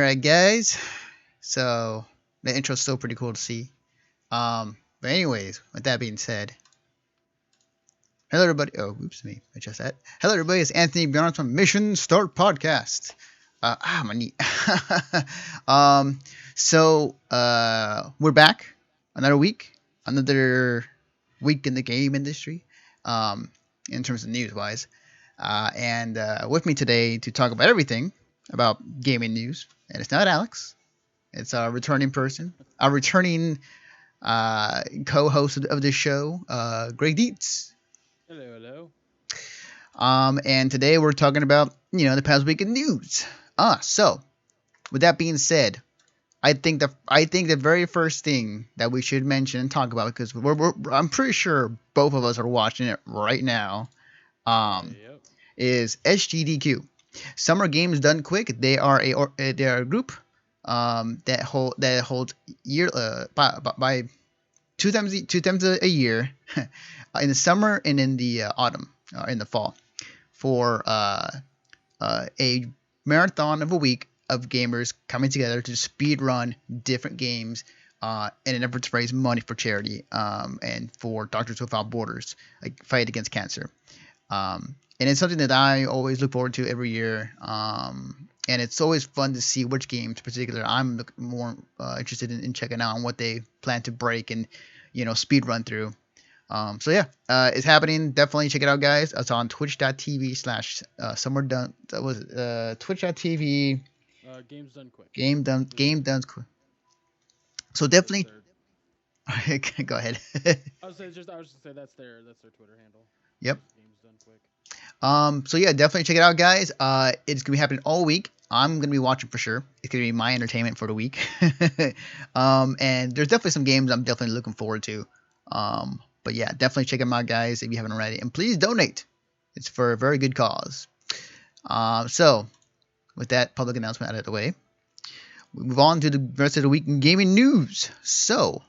right, guys. So the intro's still pretty cool to see. But anyways, with that being said, hello everybody. Oh, oops, me. I just said. Hello everybody. It's Anthony Beyond from Mission Start Podcast. My knee. We're back. Another week. Another week in the game industry. In terms of news wise. And with me today to talk about everything about gaming news. And it's not Alex. It's a returning person, a returning co-host of this show, Greg Dietz. Hello. And today we're talking about the past week in news. So with that being said, I think the very first thing that we should mention and talk about, because I'm pretty sure both of us are watching it right now, is SGDQ. Summer Games Done Quick. They are a group that holds year by two times a year in the summer and in the autumn or in the fall for a marathon of a week of gamers coming together to speed run different games in an effort to raise money for charity and for Doctors Without Borders, like fight against cancer. And it's something that I always look forward to every year. And it's always fun to see which games in particular I'm more interested in checking out and what they plan to break and, speed run through. It's happening. Definitely check it out, guys. It's on twitch.tv/summer done. That was twitch.tv. Games Done Quick. Game done quick. So definitely. Go ahead. I was just gonna say that's their Twitter handle. Yep. Games Done Quick. Definitely check it out, guys. It's gonna be happening all week. I'm gonna be watching for sure. It's gonna be my entertainment for the week. And there's definitely some games I'm definitely looking forward to. But yeah, definitely check them out, guys, if you haven't already. And please donate. It's for a very good cause. So with that public announcement out of the way, we move on to the rest of the week in gaming news. So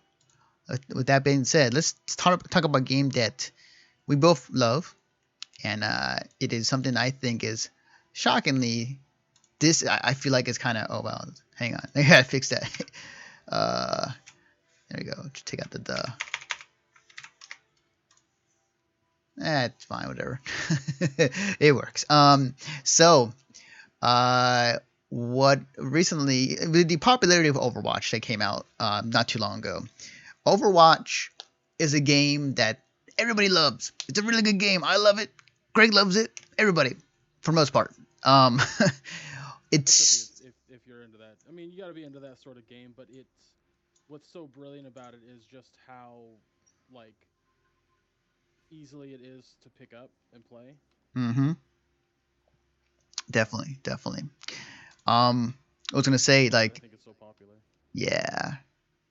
with that being said, let's talk about a game that we both love. And it is something I think is shockingly, I feel like it's kind of, oh, well, hang on. I gotta fix that. There we go. Just take out the duh. It's fine, whatever. It works. What recently, the popularity of Overwatch that came out not too long ago. Overwatch is a game that everybody loves. It's a really good game. I love it. Greg loves it. Everybody, for most part. It's if you're into that. I mean, you got to be into that sort of game. But what's so brilliant about it is just how easily it is to pick up and play. Mm-hmm. Definitely. I was gonna say I think it's so popular. Yeah.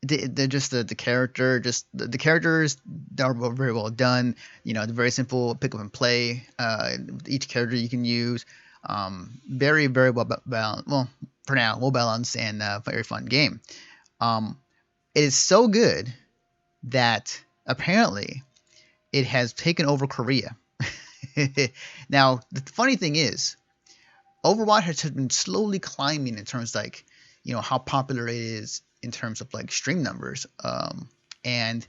They're just the character, just the characters are very well done. They're very simple, pick up and play. Each character you can use. Very, very well balanced. Well, for now, well balanced and very fun game. It is so good that apparently it has taken over Korea. Now, the funny thing is, Overwatch has been slowly climbing in terms how popular it is in terms of stream numbers. And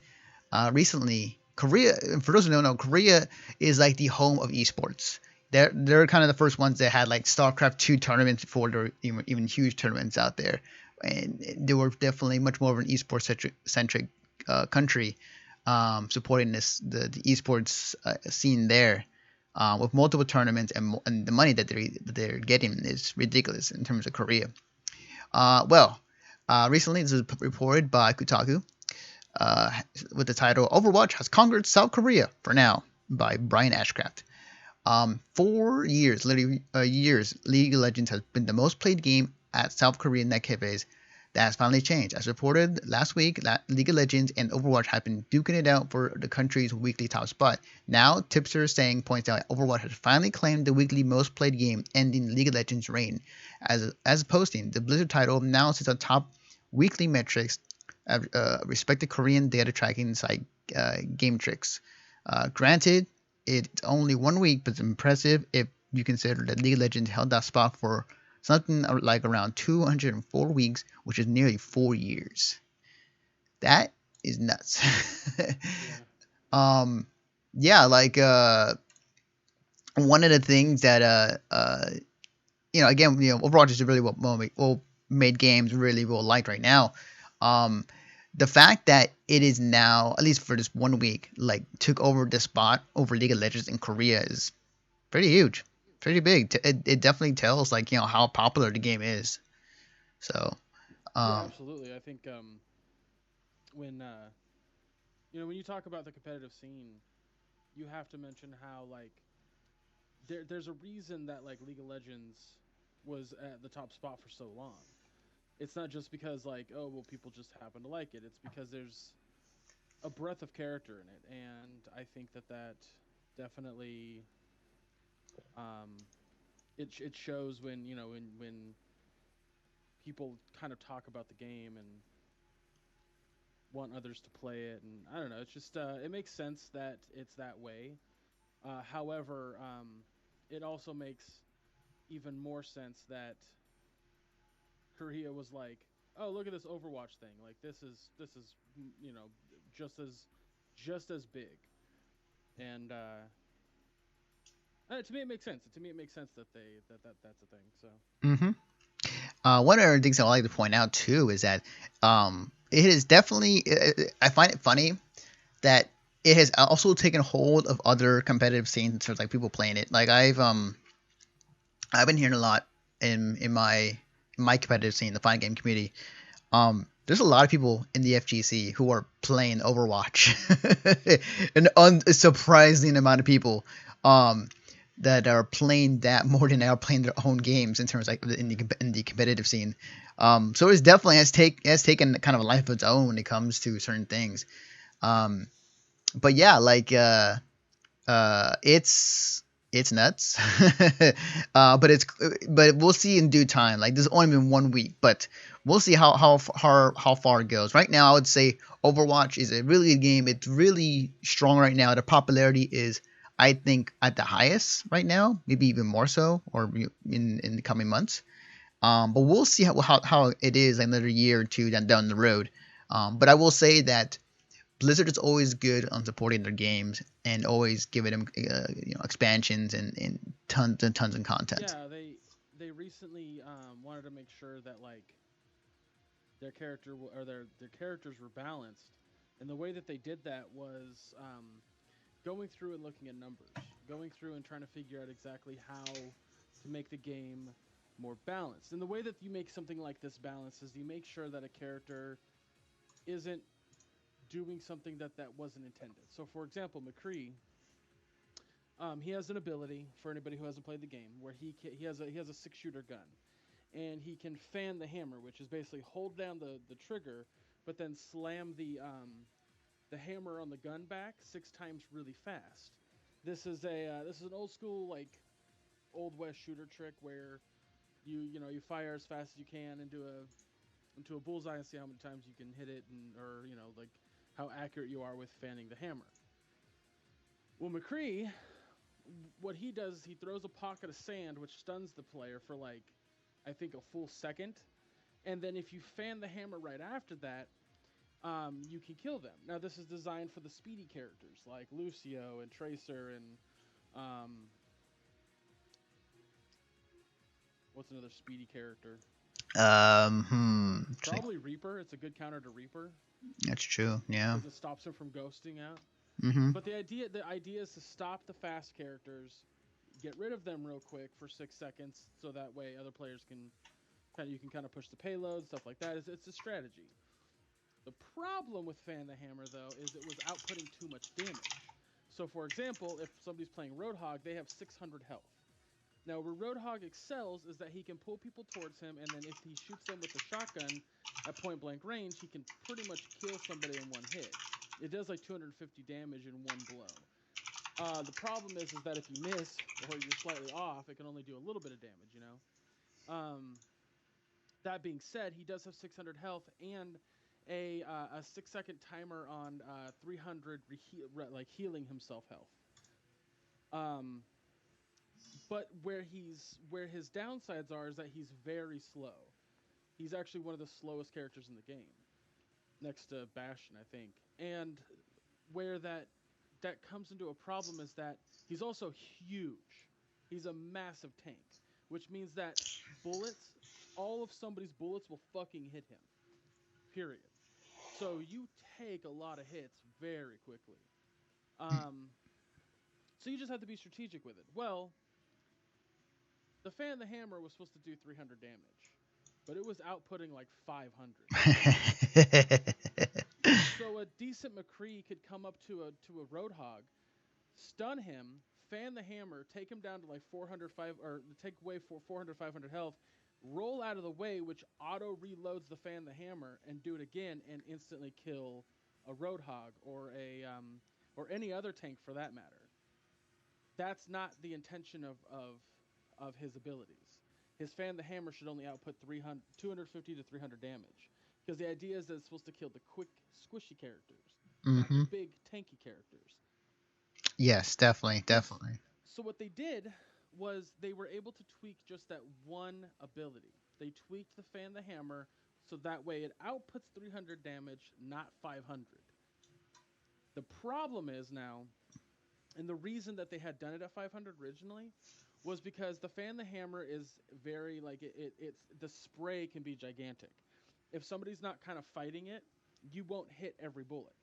recently, Korea, for those who don't know, Korea is the home of esports. They're kind of the first ones that had StarCraft 2 tournaments before there were even huge tournaments out there. And they were definitely much more of an esports centric country, supporting the esports scene there. With multiple tournaments and the money that they're getting is ridiculous in terms of Korea. Recently this was reported by Kotaku with the title "Overwatch has conquered South Korea for now" by Brian Ashcraft. 4 years, literally years, League of Legends has been the most played game at South Korean net cafes. That has finally changed. As reported last week, League of Legends and Overwatch have been duking it out for the country's weekly top spot. Now, tipster points out Overwatch has finally claimed the weekly most played game, ending League of Legends' reign. As posting, the Blizzard title now sits on top weekly metrics, respected Korean data tracking site GameTricks. Granted, it's only 1 week, but it's impressive if you consider that League of Legends held that spot for something like around 204 weeks, which is nearly 4 years. That is nuts. Yeah. um, yeah, like one of the things that again, Overwatch is a really well made games, really well liked right now. Um, the fact that it is now, at least for this 1 week, like took over the spot over League of Legends in Korea is pretty huge, pretty big. It definitely tells like how popular the game is. So, Yeah, um, absolutely. I think when when you talk about the competitive scene, you have to mention how like there's a reason that like League of Legends was at the top spot for so long. It's not just because like, oh well, people just happen to like it. It's because there's a breadth of character in it, and I think that definitely um, it shows when when people kind of talk about the game and want others to play it, and I don't know. It's just it makes sense that it's that way. However, it also makes even more sense that Korea was like, "Oh, look at this Overwatch thing. Like this is you know just as just as big." And to me, it makes sense. To me, it makes sense that that's a thing. So mhm. One of the things I like to point out too is that it is definitely. I find it funny that it has also taken hold of other competitive scenes in terms of like people playing it. Like I've been hearing a lot in my competitive scene, the fighting game community. There's a lot of people in the FGC who are playing Overwatch, an unsurprising amount of people um, that are playing that more than they are playing their own games in terms of like in the competitive scene. So it definitely has taken kind of a life of its own when it comes to certain things. Um, but yeah, like it's nuts. But we'll see in due time. Like this has only been 1 week, but we'll see how far it goes. Right now, I would say Overwatch is a really good game. It's really strong right now. The popularity is, I think, at the highest right now, maybe even more so, or in the coming months. But we'll see how it is another year or two down the road. But I will say that Blizzard is always good on supporting their games and always giving them expansions and tons of content. yeah, they recently wanted to make sure that like their characters were balanced, and the way that they did that was going through and looking at numbers, going through and trying to figure out exactly how to make the game more balanced. And the way that you make something like this balanced is you make sure that a character isn't doing something that wasn't intended. So, for example, McCree, he has an ability for anybody who hasn't played the game where he has a six shooter gun, and he can fan the hammer, which is basically hold down the trigger, but then slam the hammer on the gun back 6 times really fast. This is an old school like old west shooter trick where you fire as fast as you can into a bullseye and see how many times you can hit it, and or like how accurate you are with fanning the hammer. Well, McCree, what he does is he throws a pocket of sand which stuns the player for like I think a full second, and then if you fan the hammer right after that, you can kill them. Now this is designed for the speedy characters like Lucio and Tracer and um, what's another speedy character? Probably Reaper. It's a good counter to Reaper That's true. Yeah. because it stops him from ghosting out. Mm-hmm. But the idea is to stop the fast characters, get rid of them real quick for 6 seconds, so that way other players can you can kind of push the payload, stuff like that. It's a strategy. The problem with Fan the Hammer though is it was outputting too much damage. So for example, if somebody's playing Roadhog, they have 600 health. Now where Roadhog excels is that he can pull people towards him, and then if he shoots them with the shotgun at point blank range, he can pretty much kill somebody in one hit. It does like 250 damage in one blow. The problem is that if you miss or you're slightly off, it can only do a little bit of damage. That being said, he does have 600 health and a 6 second timer on 300 like healing himself health. Um, But where his downsides are is that he's very slow. He's actually one of the slowest characters in the game, next to Bastion, I think. And where that comes into a problem is that he's also huge. He's a massive tank, which means that bullets, all of somebody's bullets will fucking hit him. Period. So you take a lot of hits very quickly. Um, so you just have to be strategic with it. Well, the fan the hammer was supposed to do 300 damage, but it was outputting like 500. So a decent McCree could come up to a Roadhog, stun him, fan the hammer, take him down to like 405 or take away 400 500 health, roll out of the way, which auto reloads the fan the hammer, and do it again and instantly kill a Roadhog or any other tank for that matter. That's not the intention of his abilities. His fan the hammer should only output 250 to 300 damage. Because the idea is that it's supposed to kill the quick, squishy characters, not the big, tanky characters. Yes, definitely, definitely. So what they did was they were able to tweak just that one ability. They tweaked the fan the hammer so that way it outputs 300 damage, not 500. The problem is now, and the reason that they had done it at 500 originally, was because the fan the hammer is very like it's the spray can be gigantic. If somebody's not kind of fighting it, you won't hit every bullet.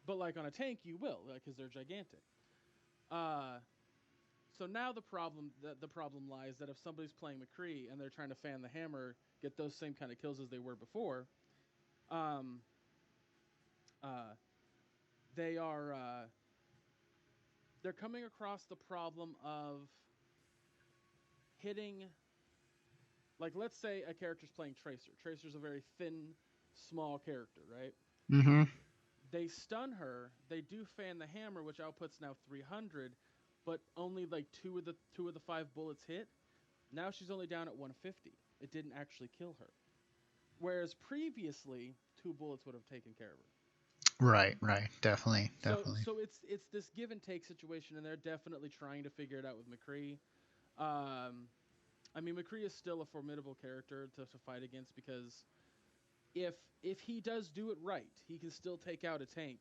But like on a tank, you will, because they're gigantic. So now the problem lies that if somebody's playing McCree and they're trying to fan the hammer, get those same kind of kills as they were before, they're coming across the problem of hitting. Like, let's say a character's playing Tracer. Tracer's a very thin, small character, right? They stun her. They do fan the hammer, which outputs now 300, but only like two of the 5 bullets hit. Now she's only down at 150. It didn't actually kill her. Whereas previously, 2 bullets would have taken care of her. Right, definitely. So it's this give and take situation, and they're definitely trying to figure it out with McCree. I mean, McCree is still a formidable character to fight against because if he does do it right, he can still take out a tank.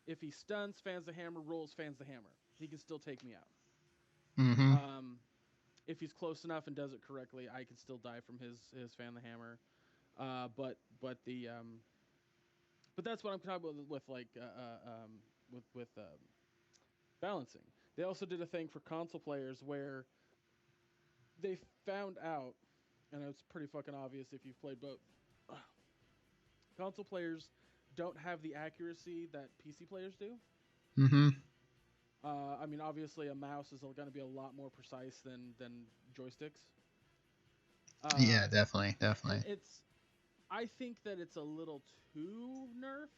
If he stuns, fans the hammer, rolls, fans the hammer, he can still take me out. If he's close enough and does it correctly, I can still die from his fan the hammer. But that's what I'm talking about with like with balancing. They also did a thing for console players where they found out, and it's pretty fucking obvious if you've played both. Console players don't have the accuracy that PC players do. I mean, obviously, a mouse is going to be a lot more precise than joysticks. Yeah, definitely. I think that it's a little too nerfed.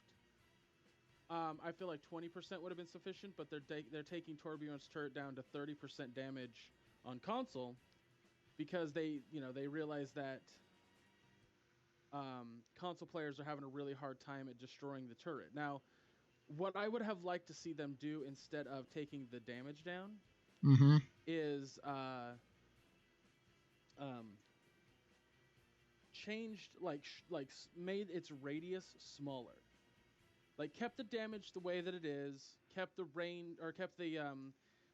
I feel like 20% would have been sufficient, but they're taking Torbjorn's turret down to 30% damage on console because they realize that console players are having a really hard time at destroying the turret. Now, what I would have liked to see them do instead of taking the damage down is changed made its radius smaller. Like kept the damage the way that it is, kept the range or kept the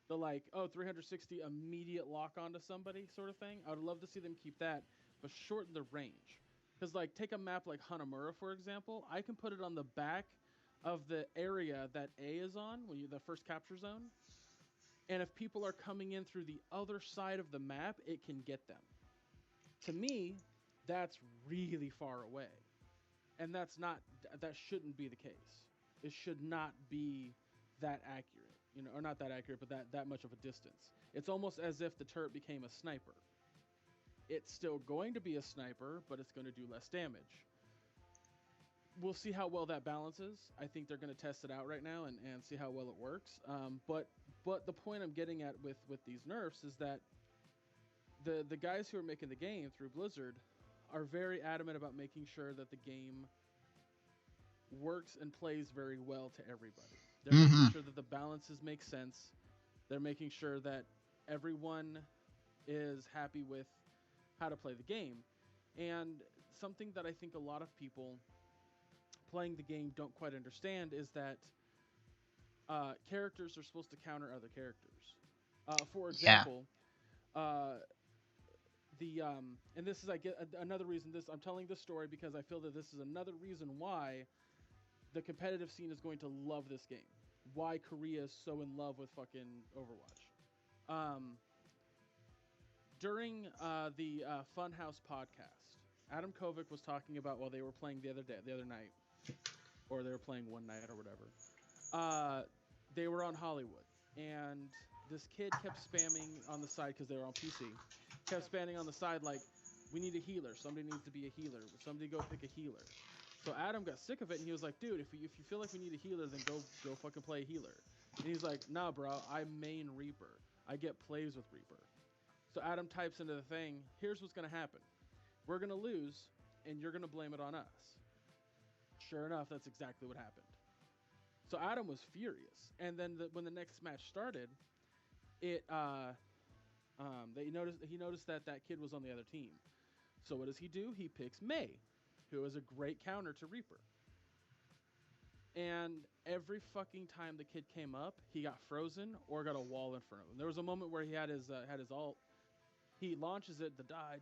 360 immediate lock onto somebody sort of thing. I would love to see them keep that, but shorten the range. Because like take a map like Hanamura for example, I can put it on the back of the area that A is on when you the first capture zone, and if people are coming in through the other side of the map, it can get them. To me, that's really far away, and that shouldn't be the case. It should not be that accurate, or not that accurate, but that much of a distance. It's almost as if the turret became a sniper. It's still going to be a sniper, but it's going to do less damage. We'll see how well that balances. I think they're going to test it out right now and see how well it works. But the point I'm getting at with these nerfs is that the guys who are making the game through Blizzard are very adamant about making sure that the game works and plays very well to everybody. They're making sure that the balances make sense They're making sure that everyone is happy with how to play the game. And something that I think a lot of people playing the game don't quite understand is that characters are supposed to counter other characters. For Yeah. example, uh, and this is, I get another reason, this I'm telling this story because I feel that this is another reason why the competitive scene is going to love this game. Why Korea is so in love with fucking Overwatch. During the Funhouse podcast, Adam Kovic was talking about while they were playing the other night, or they were playing one night or whatever. They were on Hollywood, and this kid kept spamming on the side because they were on PC. Kept spamming on the side like, "We need a healer. Somebody needs to be a healer. Somebody go pick a healer." So Adam got sick of it, and he was like, "Dude, if you feel like we need a healer, then go fucking play a healer." And he's like, "Nah, bro, I main Reaper. I get plays with Reaper." So Adam types into the thing, "Here's what's gonna happen. We're gonna lose, and you're gonna blame it on us." Sure enough, that's exactly what happened. So Adam was furious, and then when the next match started, it he noticed that that kid was on the other team. So what does he do? He picks Mei, who is a great counter to Reaper. And every fucking time the kid came up, he got frozen or got a wall in front of him. There was a moment where he had his ult. He launches it, the die,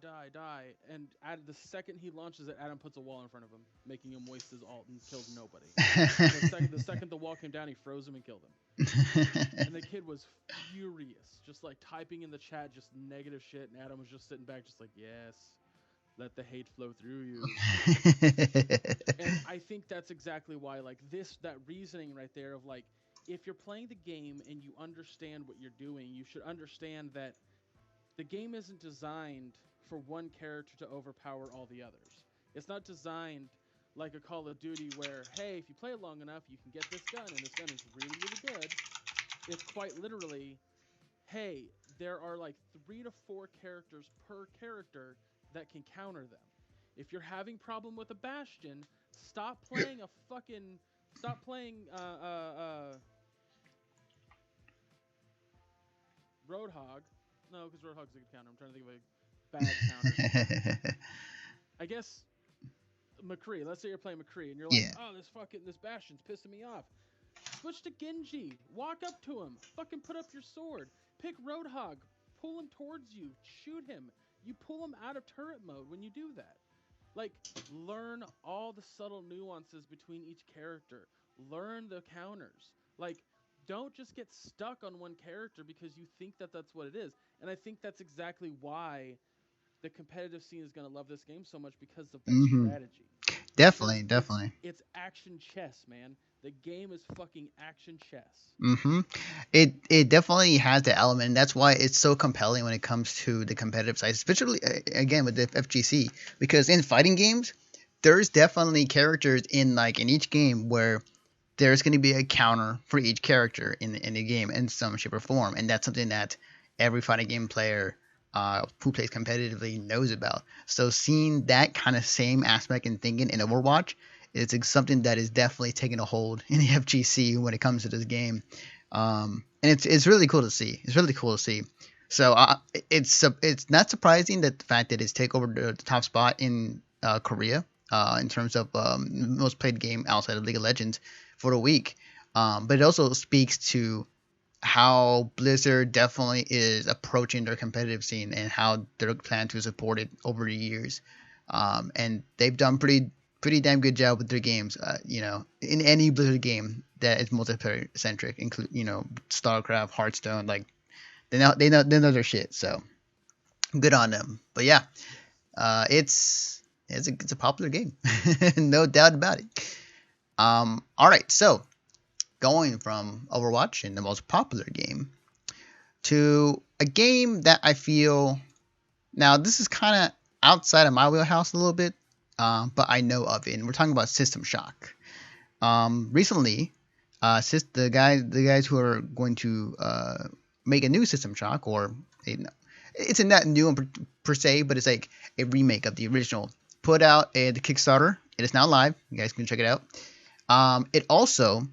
and the second he launches it, Adam puts a wall in front of him, making him waste his ult and kills nobody. The second the wall came down, he froze him and killed him. And the kid was furious, just like typing in the chat, just negative shit, and Adam was just sitting back, just like, "Yes, let the hate flow through you." And I think that's exactly why, like, that reasoning right there of, like, if you're playing the game and you understand what you're doing, you should understand that the game isn't designed for one character to overpower all the others. It's not designed like a Call of Duty where, hey, if you play it long enough, you can get this gun, and this gun is really, really good. It's quite literally, hey, there are like 3 to 4 characters per character that can counter them. If you're having problem with a Bastion, stop playing Roadhog. No, because Roadhog's a good counter. I'm trying to think of a bad counter. I guess McCree. Let's say you're playing McCree, and you're like, Yeah. "Oh, this Bastion's pissing me off." Switch to Genji. Walk up to him. Fucking put up your sword. Pick Roadhog. Pull him towards you. Shoot him. You pull him out of turret mode when you do that. Like, learn all the subtle nuances between each character. Learn the counters. Like, don't just get stuck on one character because you think that that's what it is. And I think that's exactly why the competitive scene is going to love this game so much, because of that strategy. Definitely. It's action chess, man. The game is fucking action chess. It definitely has the element, and that's why it's so compelling when it comes to the competitive side, especially again with the FGC, because in fighting games, there's definitely characters in each game where there's going to be a counter for each character in the game in some shape or form, and that's something that every fighting game player who plays competitively knows about. So seeing that kind of same aspect and thinking in Overwatch, it's something that is definitely taking a hold in the FGC when it comes to this game, and it's really cool to see. It's really cool to see. So it's not surprising that the fact that it's take over the top spot in Korea in terms of most played game outside of League of Legends for the week, but it also speaks to how Blizzard definitely is approaching their competitive scene and how they're planning to support it over the years, and they've done pretty damn good job with their games. In any Blizzard game that is multiplayer centric, include StarCraft, Hearthstone, like they know their shit. So good on them. But yeah, it's a popular game, no doubt about it. All right, so going from Overwatch and the most popular game to a game that I feel, now this is kind of outside of my wheelhouse a little bit, but I know of it, and we're talking about System Shock. Recently, the guys who are going to make a new System Shock, or it's not new per se, but it's like a remake of the original, put out the Kickstarter. It is now live. You guys can check it out. It also,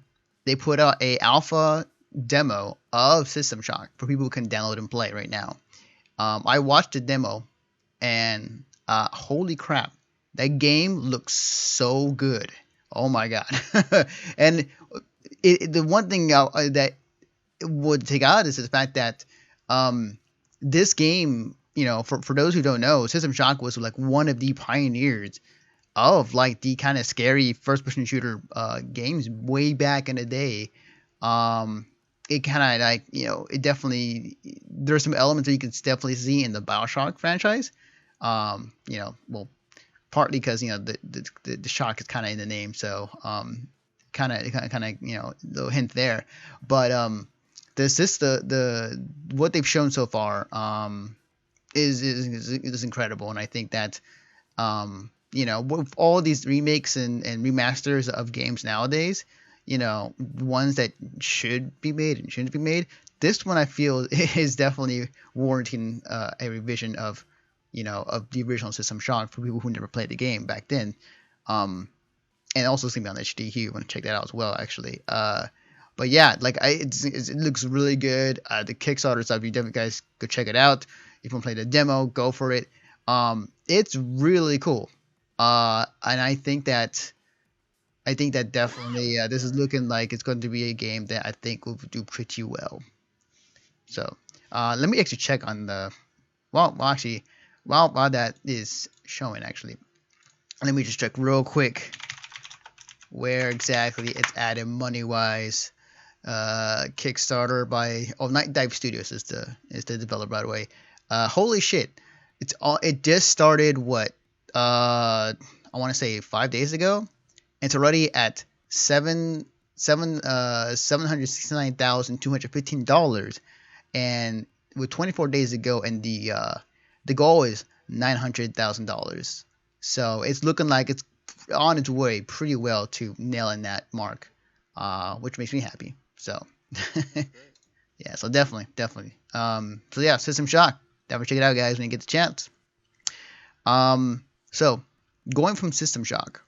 they put out a alpha demo of System Shock for people who can download and play right now. I watched the demo, and holy crap, that game looks so good. Oh my god! And the one thing that would take out is the fact that um, this game, for those who don't know, System Shock was like one of the pioneers of like the kind of scary first person shooter games way back in the day. It kind of like, it definitely, there's some elements that you can definitely see in the BioShock franchise. Well, partly because the shock is kind of in the name, so kind of little hint there. But the what they've shown so far is incredible, and I think that with all these remakes and remasters of games nowadays, ones that should be made and shouldn't be made, this one I feel is definitely warranting a revision of the original System Shock for people who never played the game back then. And also it's gonna be on SGDQ. You want to check that out as well, actually. But yeah, like it looks really good. The Kickstarter stuff, you definitely guys go check it out. If you want to play the demo, go for it. It's really cool. And I think that definitely this is looking like it's going to be a game that I think will do pretty well. So let me actually check on the actually while that is showing, actually, let me just check real quick where exactly it's at in money wise. Kickstarter by Night Dive Studios is the developer, by the way. Holy shit, it just started what I want to say 5 days ago. It's already at $769,215, and with 24 days to go, and the goal is $900,000. So it's looking like it's on its way pretty well to nailing that mark, which makes me happy. So yeah, so definitely. So yeah, System Shock. Definitely check it out, guys, when you get the chance. So going from System Shock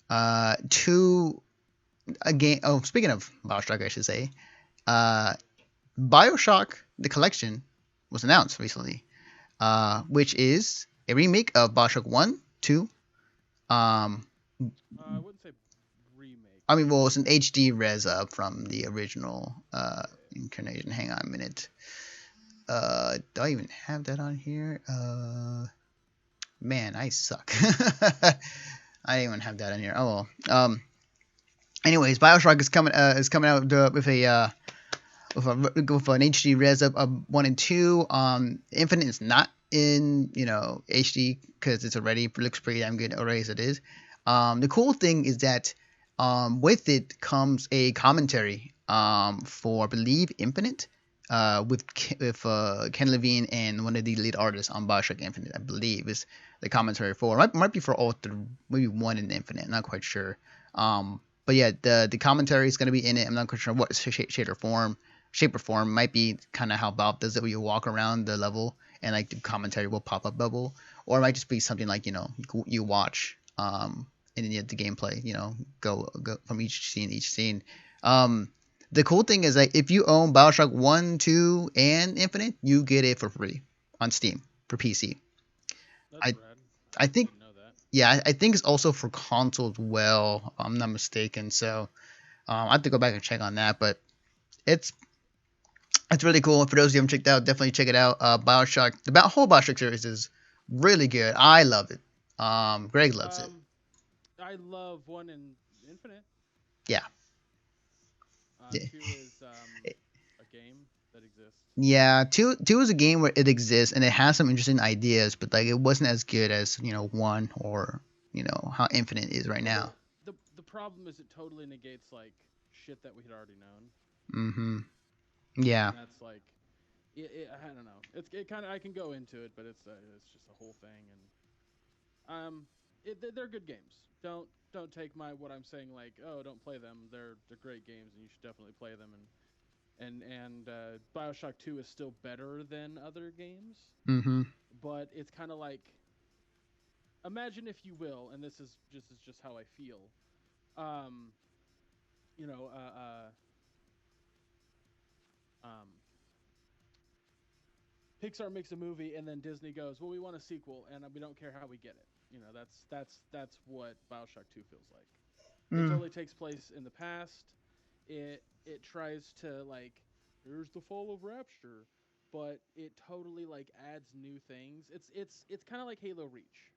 to a game. Oh, speaking of BioShock, I should say, BioShock the Collection was announced recently, which is a remake of BioShock 1, 2. I wouldn't say remake. I mean, well, it's an HD res up from the original incarnation. Hang on a minute. Do I even have that on here? Man, I suck. I didn't even have that in here. Oh well. Anyways, BioShock is coming out with a with an HD res up of 1 and 2. Infinite is not in HD because it's already looks pretty damn good already as it is. The cool thing is that with it comes a commentary for, I believe, Infinite, with Ken Levine and one of the lead artists on BioShock Infinite, I believe, is the commentary for. Might be for all three, maybe one in Infinite, not quite sure. But yeah, the commentary is going to be in it. I'm not quite sure what shape or form. Might be kind of how Bob does it, where you walk around the level and like the commentary will pop up bubble, or it might just be something like you watch and then the gameplay go from each scene. The cool thing is that if you own BioShock 1, 2, and Infinite, you get it for free on Steam for PC. That's I rad. I think Didn't know that. yeah, I think it's also for console as well. If I'm not mistaken. So I have to go back and check on that, but it's really cool. For those of you who haven't checked out, definitely check it out. BioShock, the whole BioShock series is really good. I love it. Greg loves it. I love 1 and Infinite. Yeah. Yeah. 2 is a game that exists. Yeah, two is a game where it exists and it has some interesting ideas, but like it wasn't as good as one, or how Infinite is right now. The problem is it totally negates like shit that we had already known. Mm-hmm. Yeah. And that's like, I don't know. It kind of, I can go into it, but it's just a whole thing, and they're good games. Don't take what I'm saying like, oh, don't play them. They're great games and you should definitely play them. And BioShock 2 is still better than other games. Mm-hmm. But it's kind of like, imagine if you will, and this is just how I feel. You know, Pixar makes a movie and then Disney goes, well, we want a sequel and we don't care how we get it. That's what Bioshock 2 feels like. It Mm. totally takes place in the past. It tries to like, here's the fall of Rapture, but it totally like adds new things. It's kind of like Halo Reach.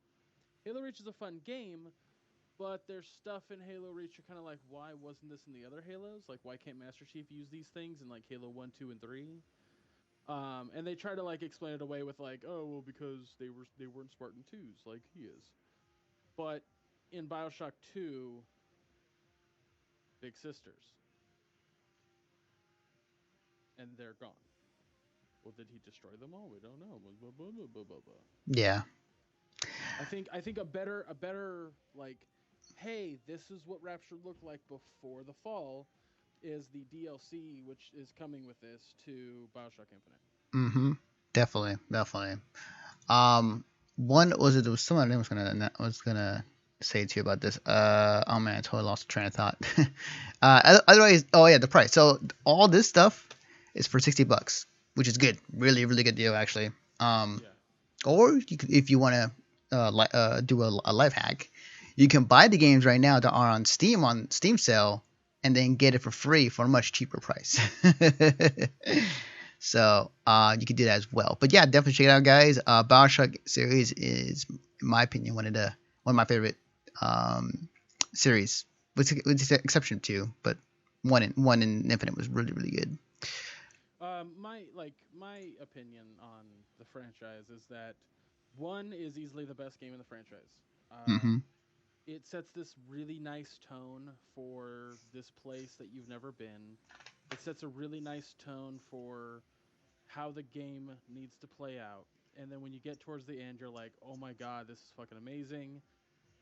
Halo Reach is a fun game, but there's stuff in Halo Reach you're kind of like, why wasn't this in the other Halos? Like, why can't Master Chief use these things in like Halo 1, 2, and 3? And they try to like explain it away with like, oh well, because they weren't Spartan 2s like he is. But in Bioshock 2, big sisters, and they're gone. Well, did he destroy them all? We don't know. Blah, blah, blah, blah, blah, blah. Yeah. I think a better like, hey, this is what Rapture looked like before the fall, is the DLC which is coming with this to Bioshock Infinite. Mm-hmm. Definitely. Definitely. Um, one was it? There was someone I was gonna say to you about this. Oh man, I totally lost the train of thought. Otherwise, oh yeah, the price. So all this stuff is for $60, which is good. Really, really good deal actually. Um, Yeah. or you could, if you want to do a life hack, you can buy the games right now that are on Steam sale, and then get it for free for a much cheaper price. So you can do that as well. But yeah, definitely check it out, guys. Bioshock series is, in my opinion, one of my favorite series, with the exception of two. But one in Infinite was really really good. My opinion on the franchise is that one is easily the best game in the franchise. Uh, Mm-hmm. it sets this really nice tone for this place that you've never been. It sets a really nice tone for how the game needs to play out. And then when you get towards the end, you're like, oh my god, this is fucking amazing.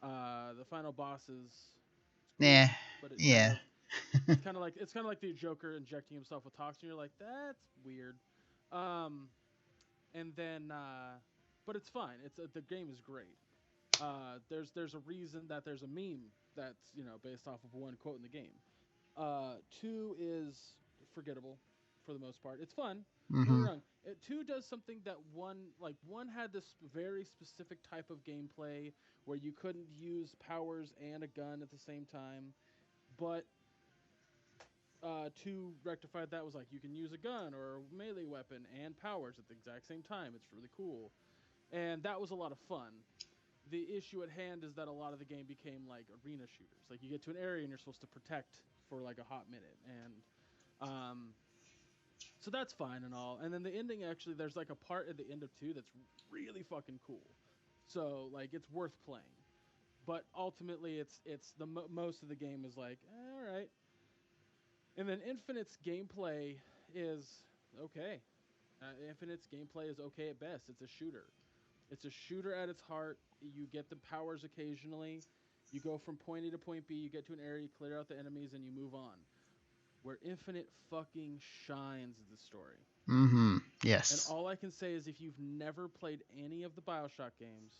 The final boss is cool, Yeah. but it kind Yeah. of it's kind of like the Joker injecting himself with toxin. You're like, that's weird. Um, and then, but it's fine. The game is great. There's a reason that there's a meme that's based off of one quote in the game. Two is forgettable for the most part. It's fun. Don't get Mm-hmm. me wrong. Two does something that one had this very specific type of gameplay where you couldn't use powers and a gun at the same time, but two rectified that, was like you can use a gun or a melee weapon and powers at the exact same time. It's really cool, and that was a lot of fun. The issue at hand is that a lot of the game became like arena shooters. Like you get to an area and you're supposed to protect for like a hot minute, and so that's fine and all. And then the ending, actually, there's like a part at the end of two that's really fucking cool. So like it's worth playing. But ultimately, it's the most of the game is like, all right. And then Infinite's gameplay is okay. Infinite's gameplay is okay at best. It's a shooter. It's a shooter at its heart. You get the powers occasionally. You go from point A to point B. You get to an area, you clear out the enemies, and you move on. Where Infinite fucking shines is the story. Mm-hmm. And Yes. all I can say is, if you've never played any of the Bioshock games,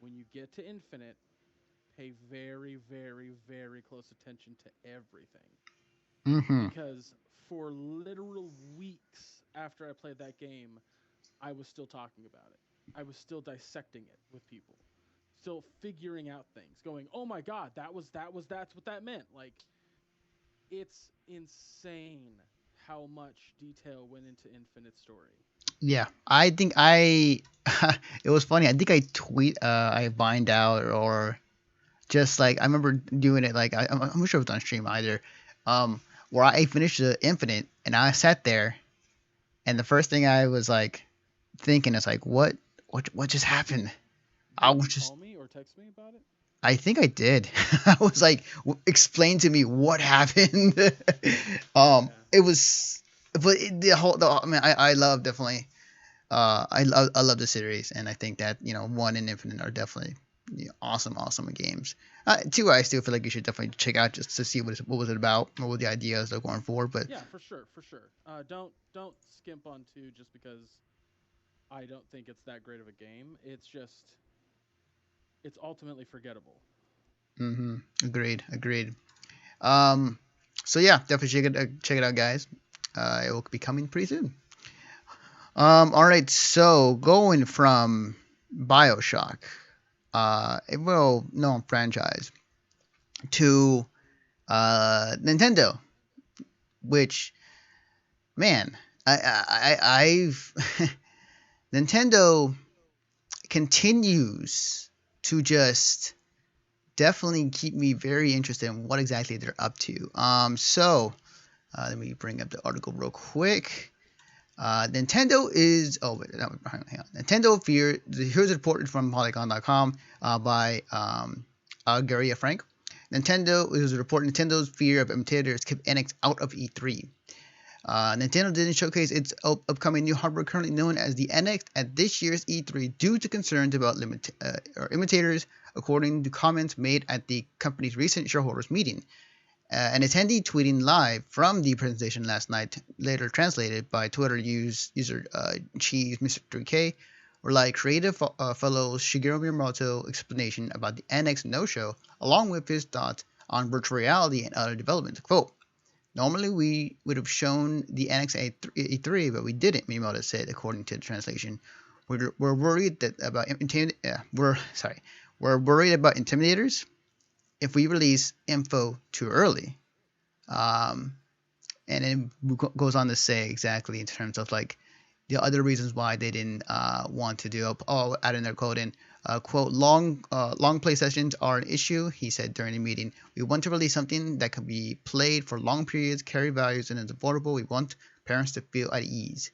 when you get to Infinite, pay very, very, very close attention to everything. Mm-hmm. Because for literal weeks after I played that game, I was still talking about it. I was still dissecting it with people, still figuring out things, going, "Oh my god, that's what that meant." Like, it's insane how much detail went into Infinite Story. Yeah. I think I. It was funny. I think I vined out, or just like I remember doing it. Like I'm not sure if it was on stream either. Where I finished the Infinite, and I sat there, and the first thing I was like thinking is like, what just happened? I Did was you just call me or text me about it? I think I did. I was like, explain to me what happened. Yeah. It was, but I mean, I love definitely. I love the series, and I think that one and Infinite are definitely awesome games. Two, I still feel like you should definitely check out just to see what was it about, or what the ideas they're going for. But Yeah, for sure, for sure. Don't skimp on two just because I don't think it's that great of a game. It's ultimately forgettable. agreed. Um, so yeah, definitely check it out, guys. It will be coming pretty soon. All right. So going from Bioshock, a well-known franchise, to Nintendo, which man, I've Nintendo continues to just definitely keep me very interested in what exactly they're up to. Let me bring up the article real quick. Nintendo is oh wait, no, hang on. Nintendo fear. Here's reported from Polygon.com by Gary Frank. Nintendo is reporting Nintendo's fear of imitators kept NX out of E3. Nintendo didn't showcase its upcoming new hardware currently known as the NX at this year's E3 due to concerns about imitators, according to comments made at the company's recent shareholders meeting. An attendee tweeting live from the presentation last night, later translated by Twitter user Cheese Mr. K, relied creative fellow Shigeru Miyamoto explanation about the NX no-show, along with his thoughts on virtual reality and other developments. Quote, normally we would have shown the NX at E3, but we didn't, Miyamoto said, according to the translation. We're worried that about we're worried about intimidators if we release info too early. Um, and it goes on to say exactly in terms of like the other reasons why they didn't want to do adding their code in. Quote, long play sessions are an issue, he said during the meeting. We want to release something that can be played for long periods, carry values, and is affordable. We want parents to feel at ease.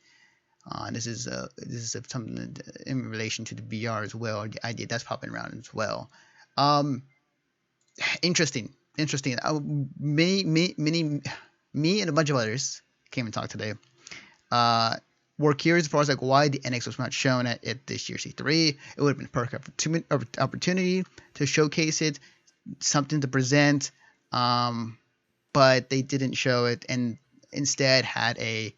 This is something in relation to the VR as well, the idea that's popping around as well. Um, interesting. Me and a bunch of others came and talked today. Were curious as far as like why the NX was not shown at this year's E3. It would have been a perfect opportunity to showcase it, something to present, but they didn't show it and instead had a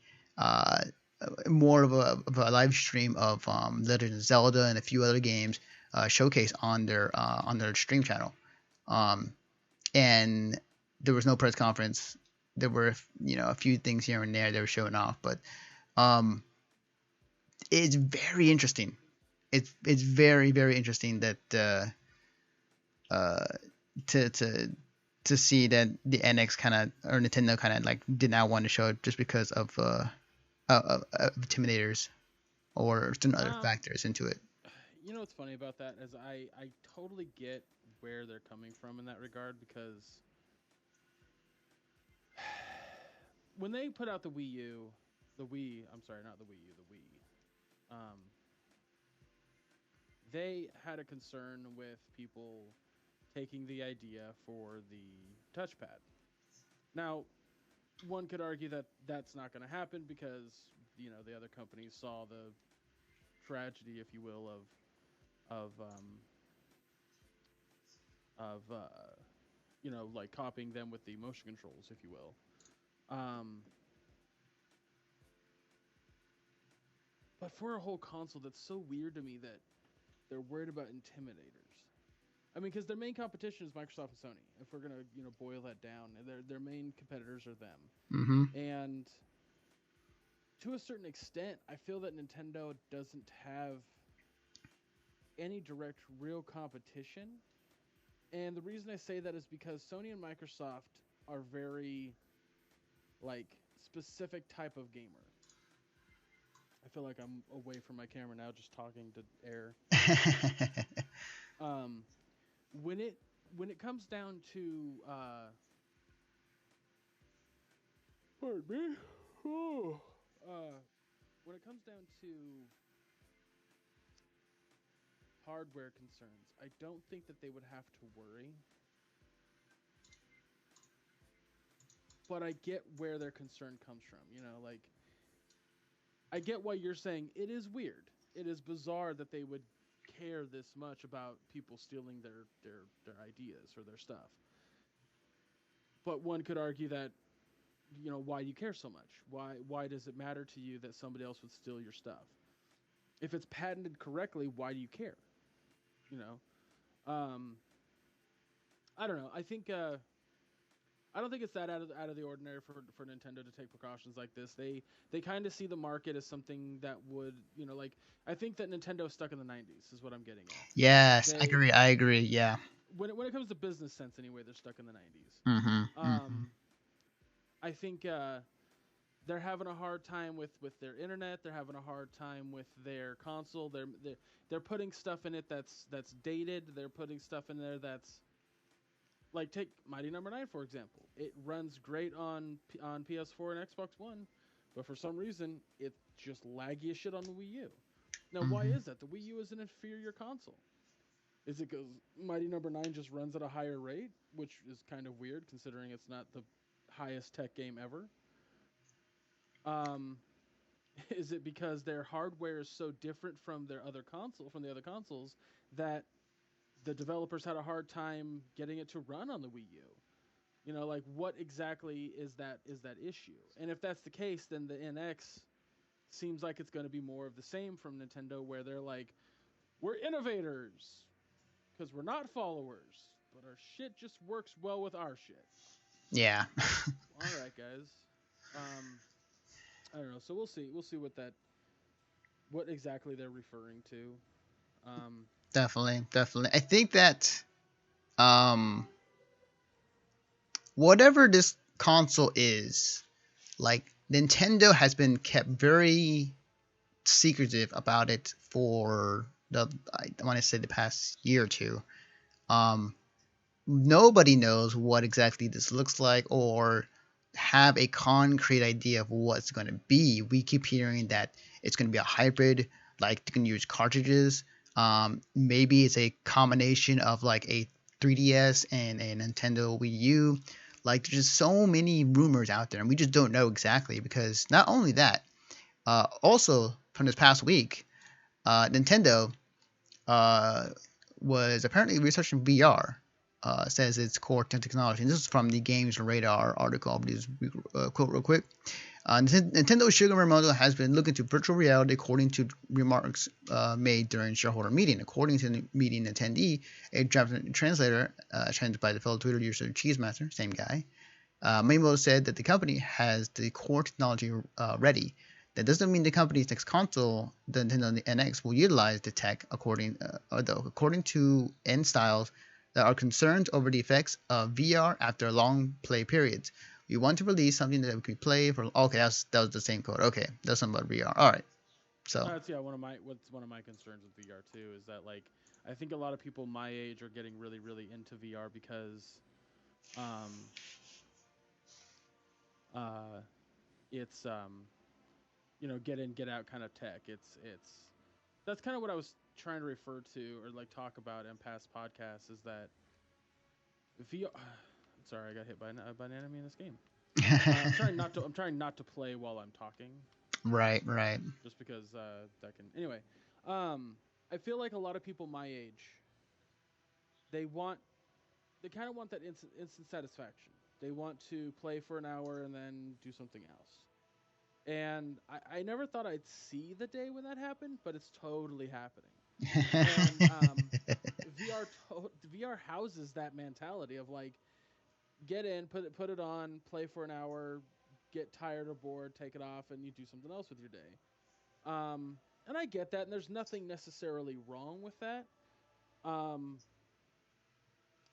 more of a live stream of Legend of Zelda and a few other games showcased on their stream channel. Um, and there was no press conference. There were a few things here and there they were showing off, but um, it's very interesting. It's very interesting that uh, to see that the NX kind of or Nintendo kind of like did not want to show it just because of Intimidators or certain other Um, factors into it. you know what's funny about that is I totally get where they're coming from in that regard because when they put out the Wii U, the Wii, I'm sorry, not the Wii U, the Wii, they had a concern with people taking the idea for the touchpad. Now, one could argue that that's not going to happen because the other companies saw the tragedy, if you will, of like copying them with the motion controls, if you will. Um, but for a whole console, that's so weird to me that they're worried about intimidators. I mean, because their main competition is Microsoft and Sony. If we're gonna, boil that down, their main competitors are them. Mm-hmm. And to a certain extent, I feel that Nintendo doesn't have any direct real competition. And the reason I say that is because Sony and Microsoft are very like specific type of gamer. I feel like I'm away from my camera now, just talking to air. Um, when it comes down to pardon me, oh, when it comes down to hardware concerns, I don't think that they would have to worry. But I get where their concern comes from. Like I get why you're saying it is weird. It is bizarre that they would care this much about people stealing their ideas or their stuff. But one could argue that why do you care so much? Why does it matter to you that somebody else would steal your stuff? If it's patented correctly, why do you care? You know, um, I don't know. I think I don't think it's that out of the ordinary for Nintendo to take precautions like this. They kind of see the market as something that would, like, I think that Nintendo's stuck in the 90s is what I'm getting at. Yes, I They agree. I agree. Yeah. when it comes to business sense anyway, they're stuck in the 90s. Mhm. Mhm. Um, I think they're having a hard time with their internet. They're having a hard time with their console. They're putting stuff in it that's dated. They're putting stuff in there that's like, take Mighty Number 9 for example. It runs great on PS4 and Xbox One, but for some reason it's just laggy as shit on the Wii U. Now, why Mhm. is that? The Wii U is an inferior console. Is it because Mighty Number 9 just runs at a higher rate, which is kind of weird considering it's not the highest tech game ever? Um, is it because their hardware is so different from the other consoles that the developers had a hard time getting it to run on the Wii U? Like, what exactly is that issue? And if that's the case, then the NX seems like it's going to be more of the same from Nintendo, where they're like, we're innovators because we're not followers, but our shit just works well with our shit. Yeah. All right, guys. Um, I don't know. So we'll see. We'll see what exactly they're referring to. Um, Definitely. Definitely. I think that um whatever this console is, like Nintendo has been kept very secretive about it for I want to say the past year or two. Um, Nobody knows what exactly this looks like or have a concrete idea of what it's going to be. We keep hearing that it's going to be a hybrid, like you can use cartridges. Maybe it's a combination of like a 3DS and a Nintendo Wii U. Like there's just so many rumors out there, and we just don't know exactly because not only that, also from this past week, Nintendo uh, was apparently researching VR. Says it's core technology. And this is from the Games Radar article. I'll just quote real quick. Nintendo Shigeru Miyamoto has been looking to virtual reality according to remarks made during shareholder meeting. According to the meeting attendee, a Japanese translator, translated by the fellow Twitter user Cheesemaster, same guy, Miyamoto said that the company has the core technology ready. That doesn't mean the company's next console, the Nintendo NX, will utilize the tech according to end styles that are concerned over the effects of VR after long play periods. We want to release something that we can play for. Okay, that was the same code. Okay, that's something about VR. All right, so that's one of my concerns with VR too is that, like, I think a lot of people my age are getting really really into VR because um uh it's get in get out kind of tech. It's That's kind of what I was trying to refer to or like talk about in past podcasts is that VR. Sorry, I got hit by an enemy in this game. I'm trying not to play while I'm talking, right, right, just because that can. Anyway, um, I feel like a lot of people my age, they want, they kind of want that instant satisfaction. They want to play for an hour and then do something else. And I never thought I'd see the day when that happened, but it's totally happening. And VR houses that mentality of like, get in, put it on, play for an hour, get tired or bored, take it off, and you do something else with your day. And I get that, and there's nothing necessarily wrong with that. Um,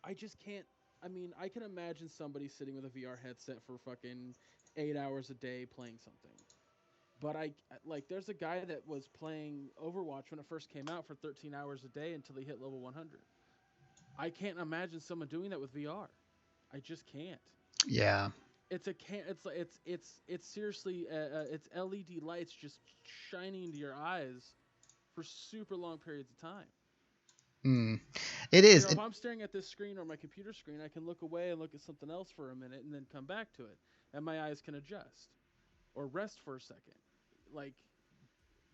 I just can't. I mean, I can imagine somebody sitting with a VR headset for fucking 8 hours a day playing something. But there's a guy that was playing Overwatch when it first came out for 13 hours a day until he hit level 100. I can't imagine someone doing that with VR. I just can't. yeah. It's a can. It's seriously it's LED lights just shining into your eyes for super long periods of time. Mm. It is. If I'm staring at this screen or my computer screen, I can look away and look at something else for a minute and then come back to it, and my eyes can adjust or rest for a second. Like,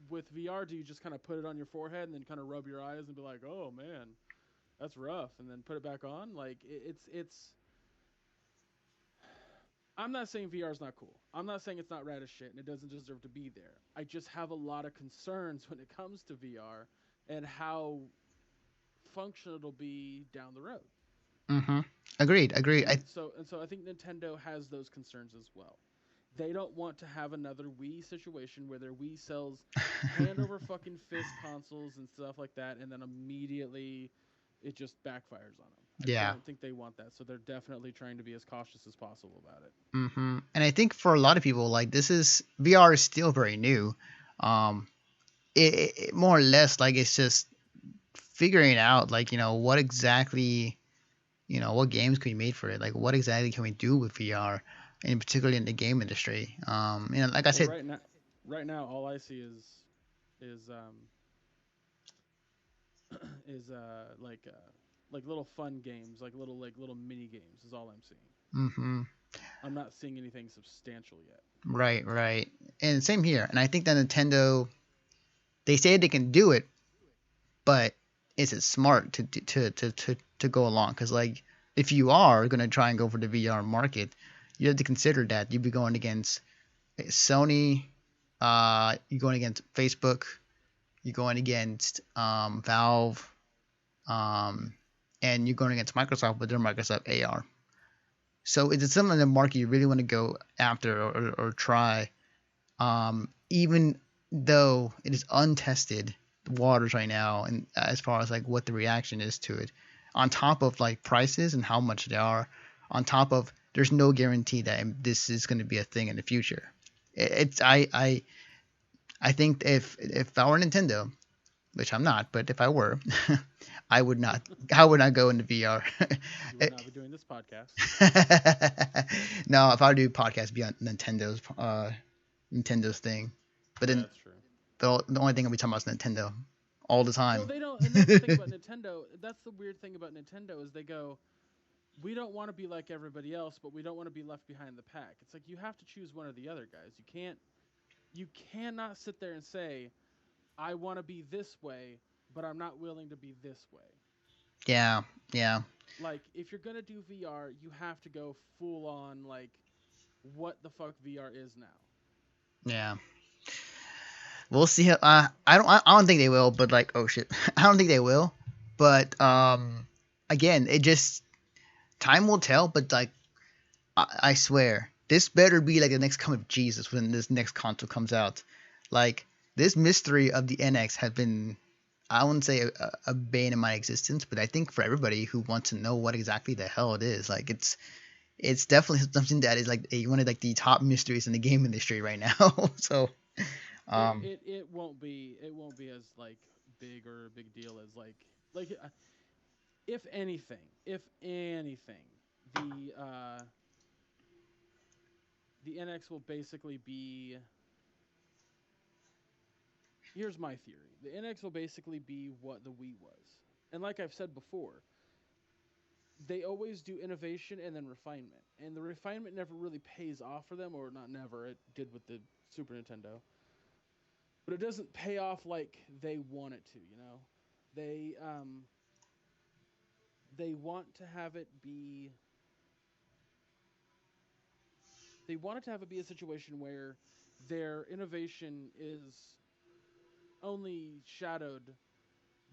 with VR, do you just kind of put it on your forehead and then kind of rub your eyes and be like, "Oh man, that's rough," and then put it back on? Like, it's. I'm not saying VR is not cool. I'm not saying it's not rad as shit and it doesn't deserve to be there. I just have a lot of concerns when it comes to VR and how functional it'll be down the road. Mm-hmm. Agreed. Agreed. And so I think Nintendo has those concerns as well. They don't want to have another Wii situation where their Wii sells hand over fucking fist consoles and stuff like that, and then immediately it just backfires on them. I Yeah. don't think they want that, so they're definitely trying to be as cautious as possible about it. Mm-hmm. And I think for a lot of people, like this is VR is still very new. Um, it more or less like it's just figuring out like what exactly what games can be made for it, like what exactly can we do with VR, and particularly in the game industry. Like I Well, said. right now, all I see is is like little fun games, like little mini games is all I'm seeing. Mm-hmm. I'm not seeing anything substantial yet. Right, right, and same here. And I think that Nintendo, they say they can do it, but is it smart to go along? Because like if you are gonna try and go for the VR market, you have to consider that you'd be going against Sony, you're going against Facebook, you're going against Valve, um, and you're going against Microsoft with their Microsoft AR. So is it something in the market you really want to go after or try, even though it is untested waters right now, and as far as like what the reaction is to it, on top of like prices and how much they are, on top of there's no guarantee that this is going to be a thing in the future. It's I think if I were Nintendo, which I'm not, but if I were, I would not. I would not go into VR. You would not be doing this podcast. No, if I do podcast, be on Nintendo's thing. But Yeah, then that's true. the only thing I'll be talking about is Nintendo all the Well, time. they don't, and that's the thing about Nintendo. That's the weird thing about Nintendo is they go, we don't want to be like everybody else, but we don't want to be left behind the pack. It's like you have to choose one or the other, guys. You cannot sit there and say, I want to be this way, but I'm not willing to be this way. Yeah, yeah, Like, if you're gonna do VR, you have to go full on like, what the fuck VR is now. yeah. We'll see. I don't think they will, but like, oh shit, I don't think they will. But again, it just time will tell. But like, I swear, this better be like the next come of Jesus when this next console comes out. Like this mystery of the NX has been, I wouldn't say a bane in my existence, but I think for everybody who wants to know what exactly the hell it is, like it's definitely something that is like one of like the top mysteries in the game industry right now. So, It won't be as like big or a big deal as if anything, the NX will basically be. Here's my theory: the NX will basically be what the Wii was, and like I've said before, they always do innovation and then refinement, and the refinement never really pays off for them, or not never. It did with the Super Nintendo, but it doesn't pay off like they want it to. They want to have it be. They want it to have it be a situation where their innovation is only shadowed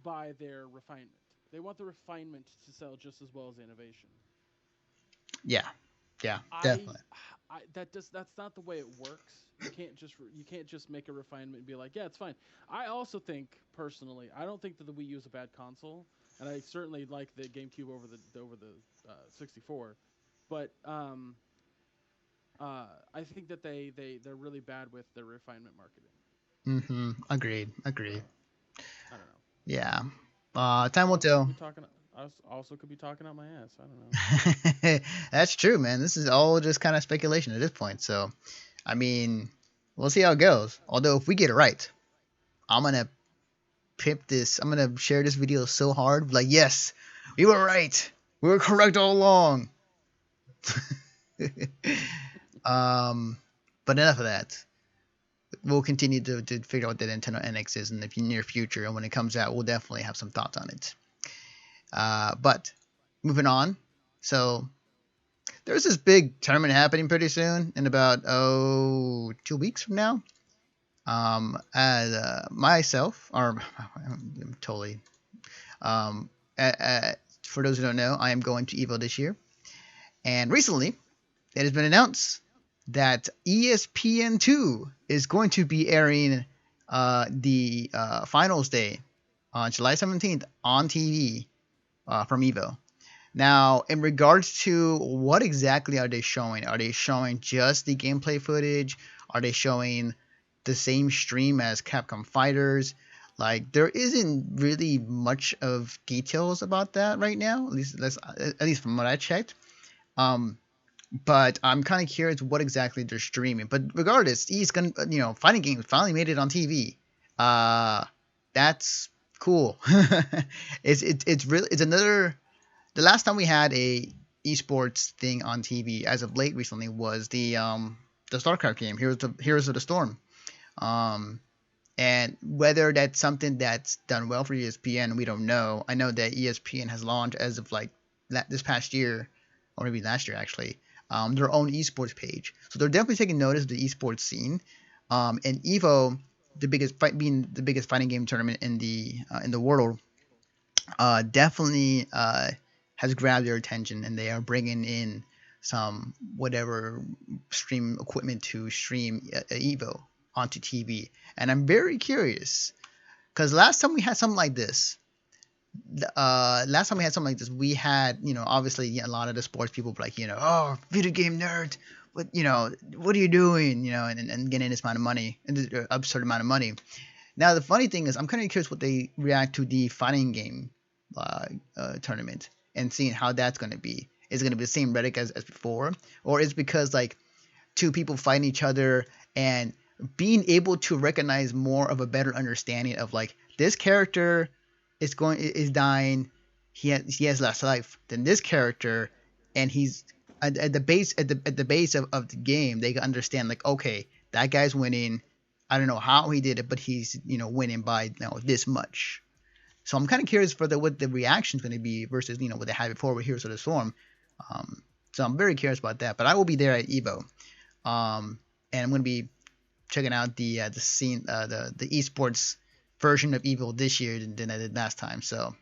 by their refinement. They want the refinement to sell just as well as the innovation. yeah, yeah, I, definitely. that's not the way it works. You can't just make a refinement and be like, yeah, it's fine. I also think personally, I don't think that the Wii U is a bad console, and I certainly like the GameCube over the 64, but I think that they're really bad with their refinement marketing. Mm-hmm. Agreed. Agreed. I don't know. Yeah. Time will tell. I also could be talking out my ass. I don't know. That's true, man. This is all just kind of speculation at this point. So, I mean, we'll see how it goes. Although, if we get it right, I'm gonna pimp this. I'm gonna share this video so hard. Like, yes, we were right. We were correct all along. But enough of that. We'll continue to figure out what the Nintendo NX is in the near future, and when it comes out, we'll definitely have some thoughts on it. But moving on, so there's this big tournament happening pretty soon, in about 2 weeks from now. As myself, or I'm totally, for those who don't know, I am going to Evo this year. And recently, it has been announced that ESPN2 is going to be airing the finals day on July 17th on TV from Evo. Now, in regards to what exactly are they showing? Are they showing just the gameplay footage? Are they showing the same stream as Capcom Fighters? Like, there isn't really much of details about that right now. At least from what I checked. But I'm kind of curious what exactly they're streaming. But regardless, he's gonna, fighting games finally made it on TV. That's cool. It's another. The last time we had a esports thing on TV as of late recently was the StarCraft game, Heroes of the Storm. And whether that's something that's done well for ESPN, we don't know. I know that ESPN has launched as of like this past year, or maybe last year actually, their own esports page. So they're definitely taking notice of the esports scene. And Evo, being the biggest fighting game tournament in the world, definitely has grabbed their attention, and they are bringing in some whatever stream equipment to stream Evo onto TV. And I'm very curious because last time we had something like this, we had, obviously a lot of the sports people were like, oh, video game nerd, what are you doing, and getting this amount of money, an absurd amount of money. Now the funny thing is, I'm kind of curious what they react to the fighting game tournament and seeing how that's going to be. Is it going to be the same rhetoric as before, or is it because like two people fighting each other and being able to recognize more of a better understanding of like this character is dying, he has less life than this character, and he's at the base of the game, they can understand like, okay, that guy's winning. I don't know how he did it, but he's winning by this much. So I'm kind of curious for what the reaction's going to be versus what they had before with Heroes of the Storm. So I'm very curious about that. But I will be there at Evo, and I'm going to be checking out the scene, the esports version of Evo this year than I did last time. So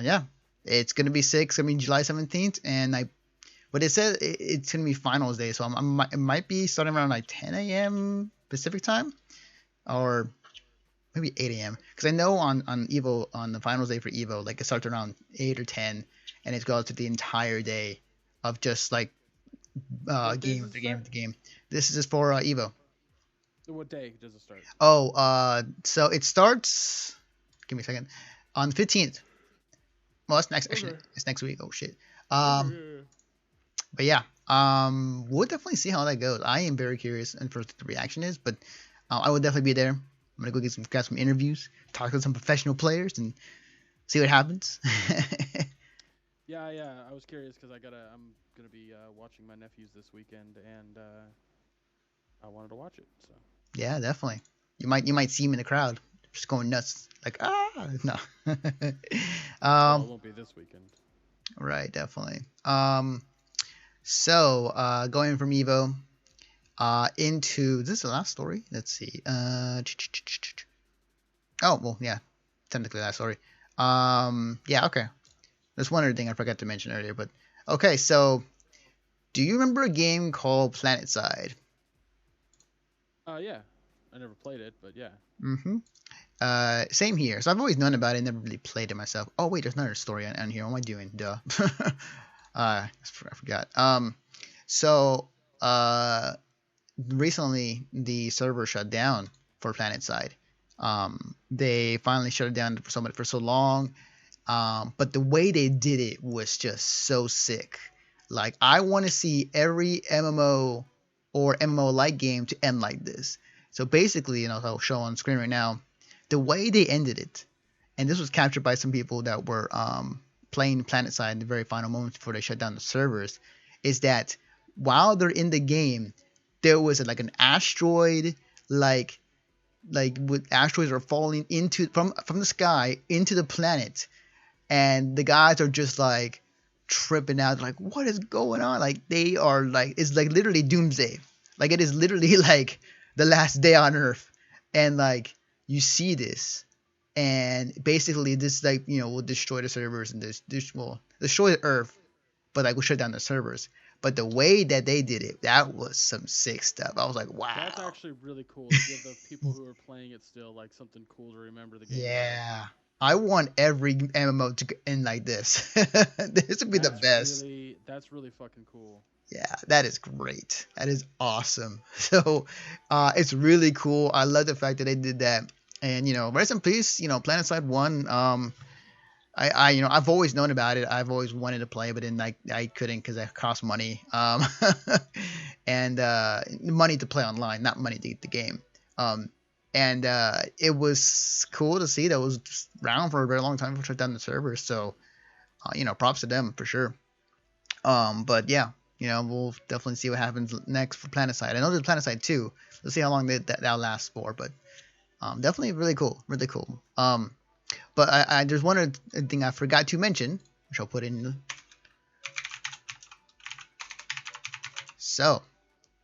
yeah, it's going to be sick. It's going to be July 17th, and what they said, it's going to be finals day. So it might be starting around like 10 a.m. Pacific time, or maybe 8 a.m. Because I know on Evo, on the finals day for Evo, like it starts around 8 or 10, and it goes to the entire day of just like game after game after game. This is just for Evo. So what day does it start? Oh, so it starts. Give me a second. On the 15th. Well, that's next. Actually, it's next week. Oh shit. But yeah, we'll definitely see how that goes. I am very curious and for what the reaction is, but I will definitely be there. I'm gonna go get some interviews, talk to some professional players, and see what happens. Yeah. I was curious because I'm gonna be watching my nephews this weekend, and I wanted to watch it. So. Yeah, definitely. You might see him in the crowd, just going nuts, like no. Well, it won't be this weekend. Right, definitely. So going from Evo into this is the last story. Let's see. Oh well, yeah, technically last story. Yeah, okay. There's one other thing I forgot to mention earlier, but okay. So, do you remember a game called PlanetSide? Yeah. I never played it, but yeah. Same here. So I've always known about it, never really played it myself. Oh wait, there's another story on here. What am I doing? Duh. I forgot. So recently the server shut down for PlanetSide. They finally shut it down for so long. But the way they did it was just so sick. Like, I want to see every MMO or MMO-like game to end like this. So basically, I'll show on screen right now, the way they ended it, and this was captured by some people that were playing PlanetSide in the very final moments before they shut down the servers, is that while they're in the game, there was like an asteroid, like with asteroids are falling from the sky into the planet, and the guys are just like tripping out, like, what is going on? Like, they are like, it's like literally doomsday. Like, it is literally like the last day on Earth, and like you see this, and basically this like will destroy the servers and will destroy the Earth, but like we'll shut down the servers. But the way that they did it, that was some sick stuff. I was like, That's wow. actually really cool to give the people who are playing it still like something cool to remember the game by. Yeah. I want every MMO to end like this. This would be the best. That's really fucking cool. Yeah, that is great. That is awesome. So, it's really cool. I love the fact that they did that. And rest in peace. PlanetSide 1. I've always known about it. I've always wanted to play, but then I couldn't because it cost money. And money to play online, not money to get the game. And it was cool to see that it was around for a very long time before shut down the servers. So, props to them for sure. But yeah, we'll definitely see what happens next for PlanetSide. I know there's PlanetSide 2. Let's see how long that lasts for. But definitely really cool, really cool. But there's one other thing I forgot to mention, which I'll put in. So,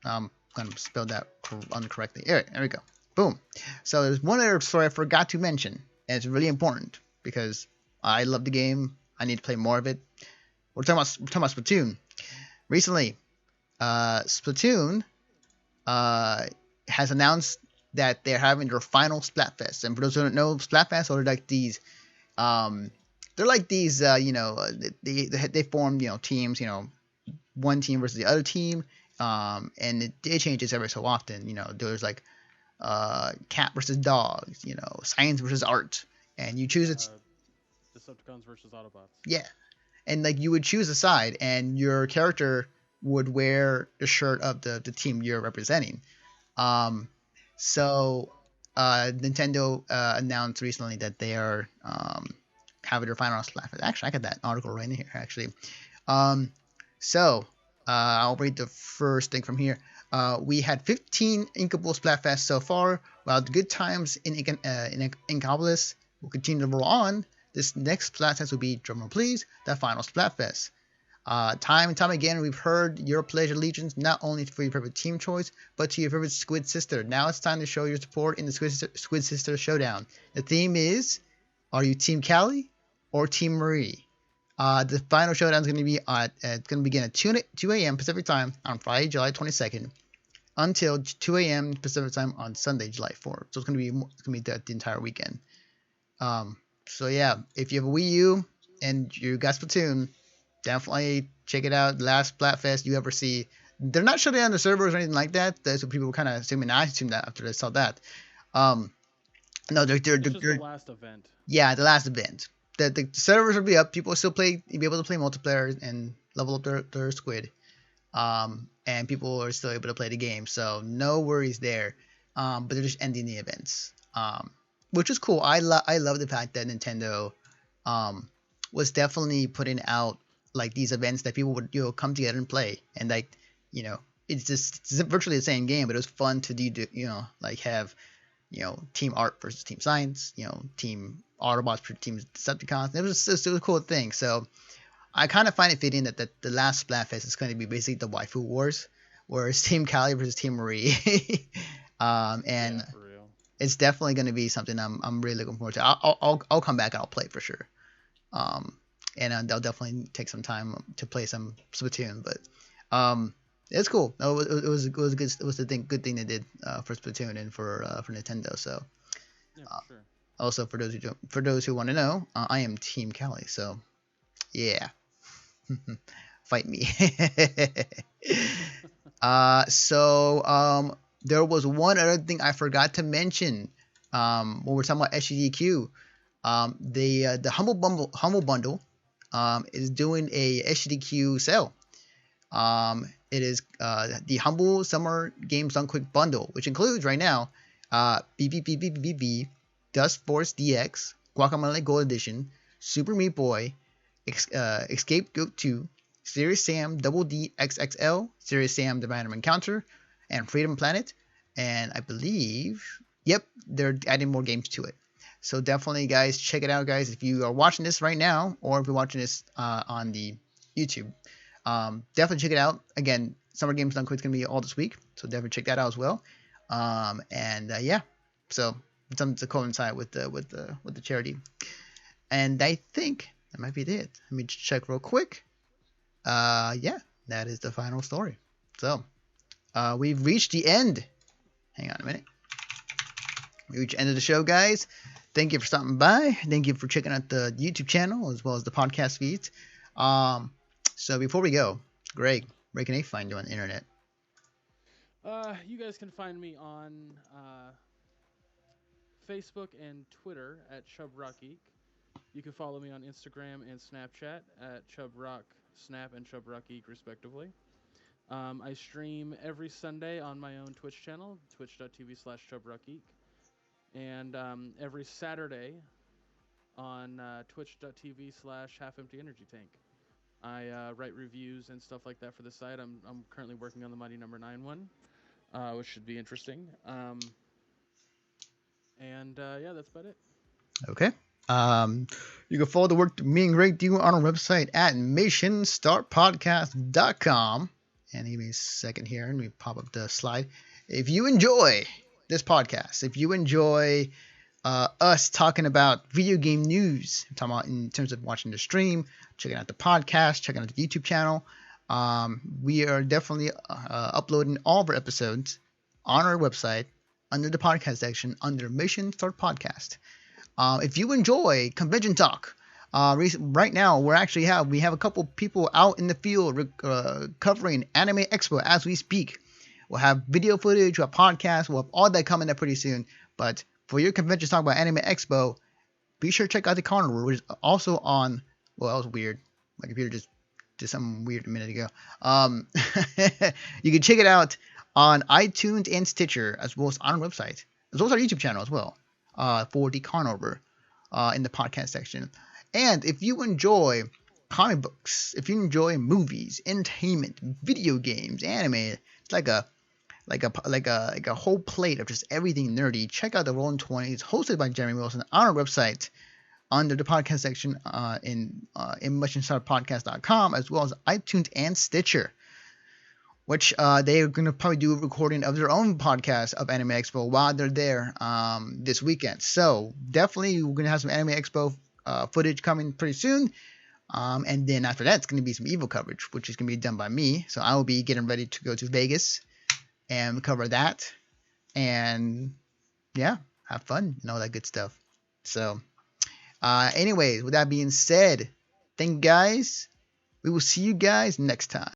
I'm gonna spell that incorrectly. There we go. Boom. So there's one other story I forgot to mention, and it's really important because I love the game. I need to play more of it. We're talking about Splatoon. Recently, Splatoon has announced that they're having their final Splatfest. And for those who don't know, Splatfest are like these, they form teams, one team versus the other team, and it changes every so often. There's like cat versus dogs, science versus art, and you choose it. Decepticons versus Autobots. Yeah, and like you would choose a side, and your character would wear the shirt of the team you're representing. So Nintendo announced recently that they are having their final Splatfest. Actually, I got that article right in here. Actually, so I'll read the first thing from here. We had 15 Inkable Splatfests so far. While the good times in Inkopolis will continue to roll on, this next Splatfest will be, drumroll please, the final Splatfest. Time and time again, we've heard your pledge of allegiance not only for your favorite team choice, but to your favorite Squid Sister. Now it's time to show your support in the Squid Sister Showdown. The theme is, are you Team Callie or Team Marie? The final showdown is going to be it's going to begin at 2 a.m. Pacific time on Friday, July 22nd, until 2 a.m. Pacific time on Sunday, July 4th. So it's going to be the entire weekend. So yeah, if you have a Wii U and you got Splatoon, definitely check it out. Last Splatfest you ever see. They're not shutting down the servers or anything like that. That's what people were kind of assuming. I assumed that after they saw that. No, they're just the last event. Yeah, the last event. The servers will be up. People will still be able to play multiplayer and level up their squid. And people are still able to play the game. So no worries there. But they're just ending the events. Which is cool. I love the fact that Nintendo was definitely putting out like these events that people would come together and play, and like it's virtually the same game, but it was fun to do like have team art versus team science, team Autobots versus team Decepticons. It was a cool thing. So I kind of find it fitting that the last Splatfest is going to be basically the waifu wars, where it's Team Callie versus Team Marie. And yeah, for real. It's definitely going to be something I'm really looking forward to. I'll come back and I'll play for sure. And I'll definitely take some time to play some Splatoon. But it's cool. It was good. It was the good thing they did for Splatoon and for Nintendo. So yeah, for sure. Also for those who want to know, I am Team Callie. So yeah, fight me. There was one other thing I forgot to mention when we're talking about SGDQ. The Humble Bundle is doing a SGDQ sale. It is the Humble Summer Games Done Quick Bundle, which includes right now BBBBBB, Dust Force DX, Guacamole Gold Edition, Super Meat Boy, Escape Goat 2, Serious Sam Double D XXL, Serious Sam The Random Encounter, and Freedom Planet. And I believe, yep, they're adding more games to it. So definitely, guys, check it out, guys. If you are watching this right now, or if you're watching this on the YouTube, definitely check it out. Again, Summer Games Done Quick is going to be all this week, so definitely check that out as well. Yeah, so something to coincide with the charity. And I think that might be it. Let me check real quick. Yeah, that is the final story. So, we've reached the end. Hang on a minute. We reached the end of the show, guys. Thank you for stopping by. Thank you for checking out the YouTube channel as well as the podcast feeds. So before we go, Greg, where can they find you on the internet? You guys can find me on Facebook and Twitter at ChubRockGeek. You can follow me on Instagram and Snapchat at ChubRockSnap and ChubRockGeek, respectively. I stream every Sunday on my own Twitch channel, twitch.tv/ChubRockGeek. And every Saturday on twitch.tv/HalfEmptyEnergyTank. I write reviews and stuff like that for the site. I'm currently working on the Mighty Number 9 one, which should be interesting. Yeah, that's about it. Okay. You can follow the work me and Greg do on our website at missionstartpodcast.com. And give me a second here and we pop up the slide. If you enjoy this podcast, if you enjoy us talking about video game news, I'm talking about in terms of watching the stream, checking out the podcast, checking out the YouTube channel, we are definitely uploading all of our episodes on our website under the podcast section under Mission Start Podcast. If you enjoy convention talk, right now we have a couple people out in the field covering Anime Expo as we speak. We'll have video footage, we'll have podcasts, we'll have all that coming up pretty soon. But for your convention talk about Anime Expo, be sure to check out the Carnival, which is also on. Well, that was weird. My computer just did something weird a minute ago. You can check it out on iTunes and Stitcher, as well as on our website, as well as our YouTube channel as well, for the Carnover in the podcast section. And if you enjoy comic books, if you enjoy movies, entertainment, video games, anime, it's like a whole plate of just everything nerdy. Check out the Rolling 20s, hosted by Jeremy Wilson, on our website under the podcast section in missionstartpodcast.com, as well as iTunes and Stitcher, which they are going to probably do a recording of their own podcast of Anime Expo while they're there this weekend. So definitely we're going to have some Anime Expo footage coming pretty soon. And then after that, it's going to be some Evo coverage, which is going to be done by me. So I will be getting ready to go to Vegas and cover that. And yeah, have fun and all that good stuff. So anyways, with that being said, thank you guys. We will see you guys next time.